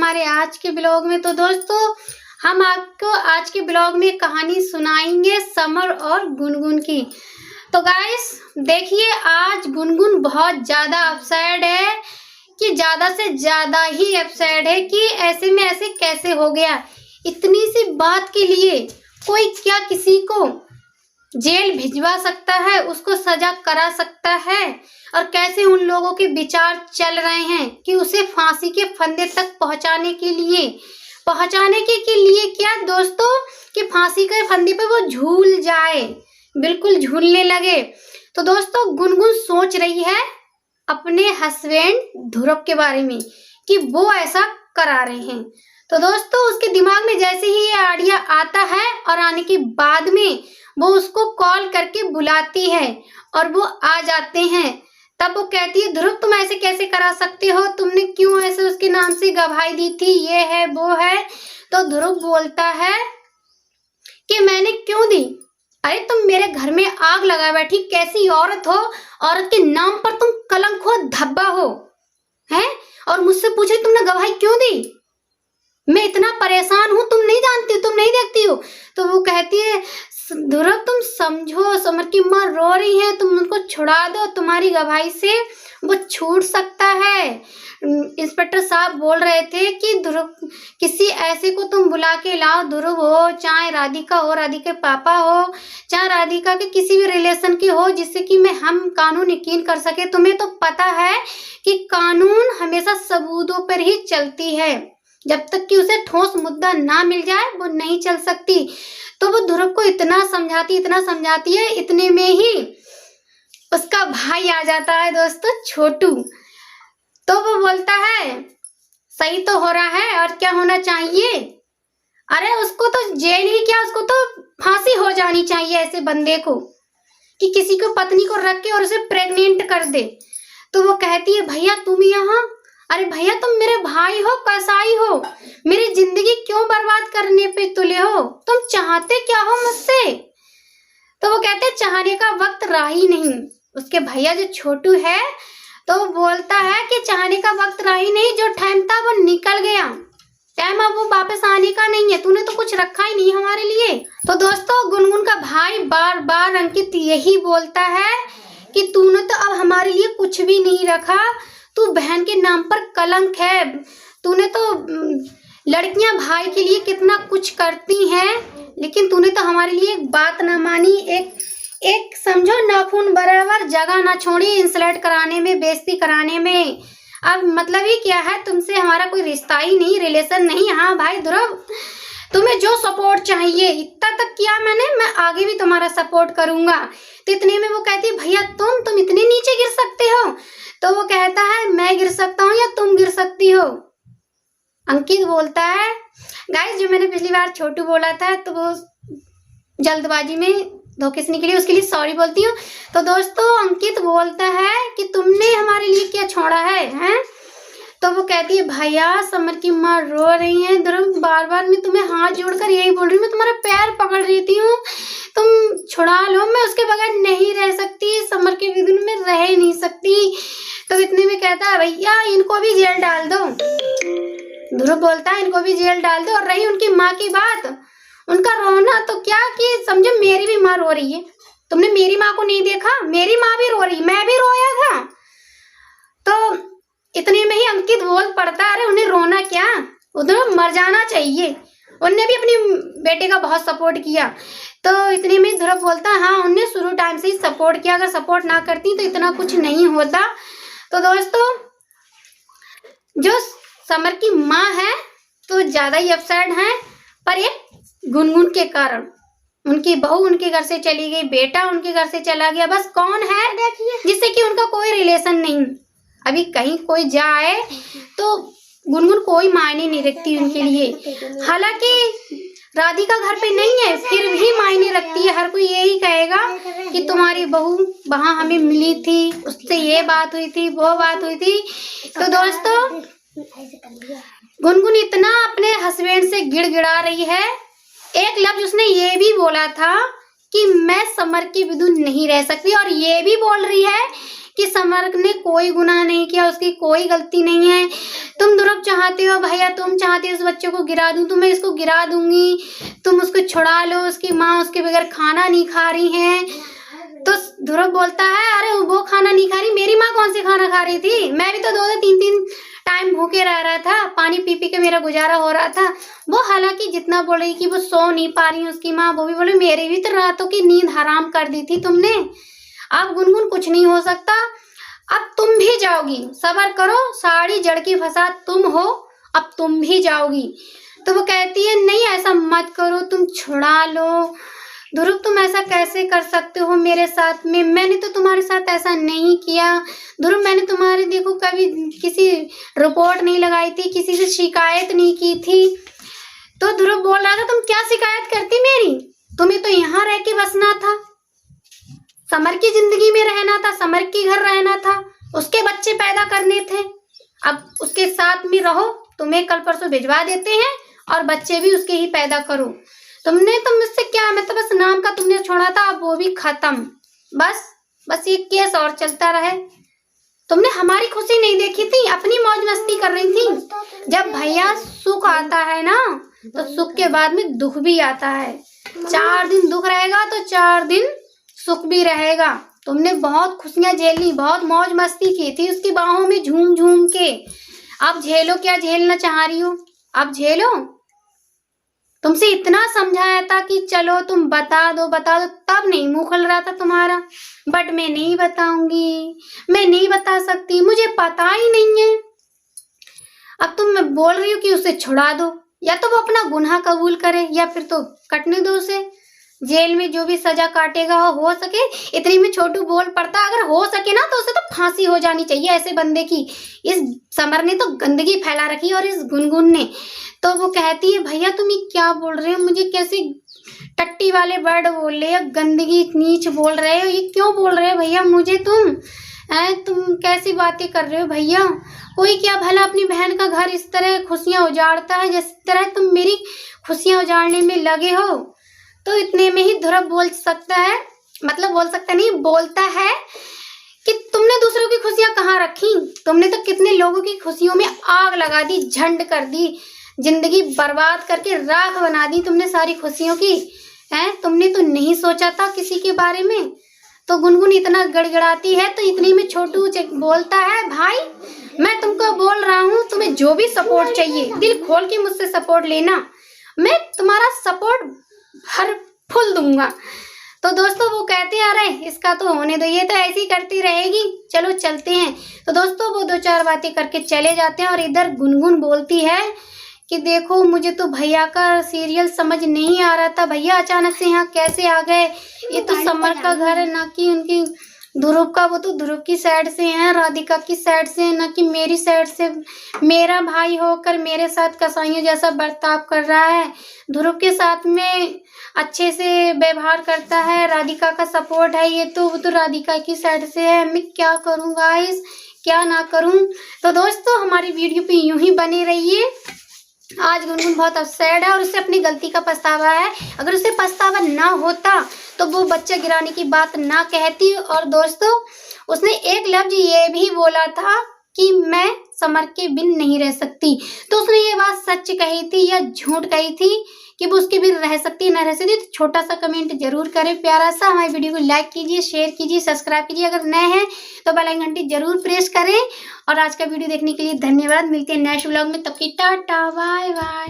हमारे आज के ब्लॉग में। तो दोस्तों हम आपको आज के ब्लॉग में कहानी सुनाएंगे समर और गुनगुन की। तो गाइस देखिए, आज गुनगुन बहुत ज्यादा अपसेट है कि ज्यादा से ज्यादा ही अपसेट है कि ऐसे में ऐसे कैसे हो गया। इतनी सी बात के लिए कोई क्या किसी को जेल भिजवा सकता है, उसको सजा करा सकता है? और कैसे उन लोगों के विचार चल रहे हैं कि उसे फांसी के फंदे तक पहुंचाने के लिए क्या दोस्तों, कि फांसी के फंदे पे वो झूल जाए, बिल्कुल झूलने लगे। तो दोस्तों गुनगुन सोच रही है अपने हस्बैंड ध्रुव के बारे में कि वो ऐसा करा रहे हैं। तो दोस्तों उसके दिमाग में जैसे ही ये आइडिया आता है और आने के बाद में वो उसको कॉल करके बुलाती है और वो आ जाते हैं। तब वो कहती है, ध्रुव तुम ऐसे कैसे करा सकते हो, तुमने क्यों ऐसे उसके नाम से गवाही दी थी, ये है वो है। तो ध्रुव बोलता है कि मैंने क्यों दी, अरे तुम मेरे घर में आग लगा बैठी कैसी औरत हो, औरत के नाम पर तुम कलंक हो, धब्बा हो हैं, और मुझसे पूछे तुमने गवाही क्यों दी। मैं इतना परेशान हूँ, तुम नहीं जानती, तुम नहीं देखती हो। तो वो कहती है, ध्रुव तुम समझो, समर की माँ रो रही है, तुम उनको छुड़ा दो, तुम्हारी गवाही से वो छूट सकता है। इंस्पेक्टर साहब बोल रहे थे कि ध्रुव किसी ऐसे को तुम बुला के लाओ, ध्रुव हो चाहे राधिका हो, राधिका के पापा हो, चाहे राधिका के किसी भी रिलेशन के हो, जिससे कि हम कानून यकीन कर सके। तुम्हें तो पता है कि कानून हमेशा सबूतों पर ही चलती है, जब तक कि उसे ठोस मुद्दा ना मिल जाए वो नहीं चल सकती। तो वो ध्रुव को इतना समझाती है, इतने में ही उसका भाई आ जाता है दोस्तों, छोटू। तो वो बोलता है सही तो हो रहा है, और क्या होना चाहिए, अरे उसको तो जेल ही क्या, उसको तो फांसी हो जानी चाहिए ऐसे बंदे को, कि किसी को पत्नी को रख के और उसे प्रेग्नेंट कर दे। तो वो कहती है, भैया तुम यहाँ, अरे भैया तुम मेरे भाई हो, कसाई हो, मेरी जिंदगी क्यों बर्बाद करने पे तुले हो, तुम चाहते क्या हो मुझसे। तो वो कहते चाहने का वक्त रहा ही नहीं। उसके भैया जो छोटू है तो वो बोलता है कि चाहने का वक्त रहा ही नहीं, जो टाइम था वो निकल गया, टाइम अब वो वापस आने का नहीं है, तूने तो कुछ रखा ही नहीं हमारे लिए। तो दोस्तों गुनगुन का भाई बार बार अंकित यही बोलता है कि तूने तो अब हमारे लिए कुछ भी नहीं रखा, तू बहन के नाम पर कलंक है, तूने तो लड़कियां भाई के लिए कितना कुछ करती हैं, लेकिन तूने तो हमारे लिए एक बात ना मानी, एक समझो नाखून बराबर जगह ना छोड़ी इंसल्ट कराने में, बेइज्जती कराने में। अब मतलब ही क्या है, तुमसे हमारा कोई रिश्ता ही नहीं, रिलेशन नहीं। हाँ भाई ध्रुव, तुम्हें जो सपोर्ट चाहिए इतना तक किया मैंने, मैं आगे भी तुम्हारा सपोर्ट करूंगा। तो इतने में वो कहती है, भैया तुम इतने नीचे गिर सकते हो। तो वो कहता है, मैं गिर सकता हूँ या तुम गिर सकती हो। अंकित बोलता है, गाइस जो मैंने पिछली बार छोटू बोला था तो वो जल्दबाजी में धोखे से निकली, उसके लिए सॉरी बोलती हूँ। तो दोस्तों अंकित बोलता है कि तुमने हमारे लिए क्या छोड़ा है, हैं? तो वो कहती है, भैया समर की माँ रो रही है, ध्रुव बार बार मैं तुम्हें हाथ जोड़कर यही बोल रही हूँ, मैं तुम्हारा पैर पकड़ रही हूँ, तुम छुड़ा लो, मैं उसके बगैर नहीं रह सकती, समर के बिना में रह नहीं सकती। तो इतने में कहता है, भैया इनको भी जेल डाल दो। ध्रुव बोलता है, इनको भी जेल डाल दो। और रही उनकी माँ की बात, उनका रोना तो क्या कि समझो मेरी भी माँ रो रही है, तुमने मेरी माँ को नहीं देखा, मेरी माँ भी रो रही, मैं भी रोया था। तो इतने में ही अंकित बोल पड़ता है, अरे उन्हें रोना क्या, उधर मर जाना चाहिए, उनने भी अपनी बेटे का बहुत सपोर्ट किया। तो इतने में ध्रुव बोलता है, हाँ उनने शुरू टाइम से ही सपोर्ट किया, अगर सपोर्ट ना करती तो इतना कुछ नहीं होता। तो दोस्तों जो समर की माँ है तो ज्यादा ही अपसेट है, पर ये गुनगुन के कारण, उनकी बहू उनके घर से चली गई, बेटा उनके घर से चला गया, बस कौन है देखिए जिससे कि उनका कोई रिलेशन नहीं। अभी कहीं कोई जाए तो गुनगुन कोई मायने नहीं रखती उनके लिए, हालांकि राधिका घर पे नहीं है फिर भी मायने रखती है। हर कोई यही कहेगा कि तुम्हारी बहू वहां हमें मिली थी, उससे ये बात हुई थी, वो बात हुई थी। तो दोस्तों गुनगुन इतना अपने हस्बैंड से गिड़गिड़ा रही है, एक लफ्ज उसने ये भी बोला था कि मैं समर के बिना नहीं रह सकती, और ये भी बोल रही है कि समर ने कोई गुनाह नहीं किया, उसकी कोई गलती नहीं है। तुम ध्रुव चाह चाहते हो भैया, तुम चाहते हो उस बच्चे को गिरा दूं तो मैं इसको गिरा दूंगी, तुम उसको छुड़ा लो, उसकी माँ उसके बगैर खाना नहीं खा रही है। तो ध्रुव बोलता है अरे वो खाना नहीं खा रही, मेरी माँ कौन सी खाना खा रही थी, मैं भी तो 2-3 टाइम भूखे रह रहा था, पानी पी पी के मेरा गुजारा हो रहा था। वो हालांकि जितना बोल रही कि वो सो नहीं पा रही है उसकी माँ, वो भी बोले मेरी भी तो रातों की नींद हराम कर दी थी तुमने। अब गुनगुन कुछ नहीं हो सकता, अब तुम भी जाओगी, सब्र करो, साड़ी जड़ की फसाद तुम हो, अब तुम भी जाओगी। तो वो कहती है नहीं ऐसा मत करो, तुम छुड़ा लो। ध्रुव तुम ऐसा कैसे कर सकते हो मेरे साथ में, मैंने तो तुम्हारे साथ ऐसा नहीं किया। ध्रुव मैंने तुम्हारे देखो कभी किसी रिपोर्ट नहीं लगाई थी, किसी से शिकायत नहीं की थी। तो ध्रुव बोल रहा था तुम क्या शिकायत करती मेरी, तुम्हें तो यहाँ रह के बसना था, समर की जिंदगी में रहना था, समर के घर रहना था, उसके बच्चे पैदा करने थे। अब उसके साथ में रहो, तुम्हें कल परसों भिजवा देते हैं और बच्चे भी उसके ही पैदा करो। तुमने तो मुझसे क्या, मैं तो बस नाम का तुमने छोड़ा था, अब वो भी खत्म, बस ये केस और चलता रहे। तुमने हमारी खुशी नहीं देखी थी, अपनी मौज मस्ती कर रही थी। जब भैया सुख आता है ना तो सुख के बाद में दुख भी आता है, 4 दिन दुख रहेगा तो 4 दिन सुख भी रहेगा। तुमने बहुत खुशियां झेली, बहुत मौज मस्ती की थी उसकी बाहों में झूम झूम के। अब झेलो, क्या झेलना चाह रही हो, अब झेलो। तुमसे इतना समझाया था कि चलो तुम बता दो, तब नहीं मुंह खुल रहा था तुम्हारा। बट मैं नहीं बताऊंगी, मैं नहीं बता सकती, मुझे पता ही नहीं है। अब तुम मैं बोल रही हो कि उसे छुड़ा दो, या तो वो अपना गुनाह कबूल करे या फिर तो कटने दो उसे, जेल में जो भी सजा काटेगा हो सके। इतनी में छोटू बोल पड़ता अगर हो सके ना तो उसे तो फांसी हो जानी चाहिए ऐसे बंदे की। इस समर ने तो गंदगी फैला रखी और इस गुनगुन ने। तो वो कहती है भैया तुम ये क्या बोल रहे हो, मुझे कैसे टट्टी वाले वर्ड बोल रहे हो, गंदगी नीच बोल रहे हो, ये क्यों बोल रहे हो भैया मुझे तुम कैसी बातें कर रहे हो भैया। कोई क्या भला अपनी बहन का घर इस तरह खुशियां उजाड़ता है जिस तरह तुम मेरी खुशियां उजाड़ने में लगे हो। तो इतने में ही ध्रुव बोल सकता है, मतलब बोल सकता नहीं, बोलता है कि तुमने दूसरों की खुशियां कहाँ रखी, तुमने तो कितने लोगों की खुशियों में आग लगा दी, झंड कर दी, जिंदगी बर्बाद करके राख बना दी तुमने सारी खुशियों की। तुमने तो नहीं सोचा था किसी के बारे में। तो गुनगुन इतना गड़गड़ाती है तो इतनी में छोटू बोलता है भाई मैं तुमको बोल रहा हूँ, तुम्हें जो भी सपोर्ट चाहिए दिल खोल के मुझसे सपोर्ट लेना, मैं तुम्हारा सपोर्ट हर फुल दूंगा। तो दोस्तों वो कहते हैं अरे इसका तो होने दो, ये तो ऐसी ही करती रहेगी, चलो चलते हैं। तो दोस्तों वो 2-4 बातें करके चले जाते हैं और इधर गुनगुन बोलती है कि देखो मुझे तो भैया का सीरियल समझ नहीं आ रहा था, भैया अचानक से यहाँ कैसे आ गए, ये तो समर का घर है ना कि उनकी ध्रुव का, वो तो ध्रुव की साइड से है, राधिका की साइड से है ना कि मेरी साइड से। मेरा भाई होकर मेरे साथ कसाईयों जैसा बर्ताव कर रहा है, ध्रुव के साथ में अच्छे से व्यवहार करता है, राधिका का सपोर्ट है, ये तो वो तो राधिका की साइड से है, मैं क्या करूँ गाइस, क्या ना करूँ। तो दोस्तों हमारी वीडियो पे यूं ही बने रहिए। आज गुनगुन बहुत अपसेट है और उसे अपनी गलती का पछतावा है, अगर उसे पछतावा ना होता तो वो बच्चा गिराने की बात ना कहती। और दोस्तों उसने एक लफ्ज ये भी बोला था कि मैं समर के बिन नहीं रह सकती, तो उसने ये बात सच कही थी या झूठ कही थी कि वो उसके बिन रह सकती है ना रह सकती। तो छोटा सा कमेंट जरूर करें प्यारा सा, हमारी वीडियो को लाइक कीजिए, शेयर कीजिए, सब्सक्राइब कीजिए, अगर नए हैं तो बेल आइकन घंटी जरूर प्रेस करें। और आज का वीडियो देखने के लिए धन्यवाद, मिलते हैं नेक्स्ट व्लॉग में, तब की टाटा बाय बाय।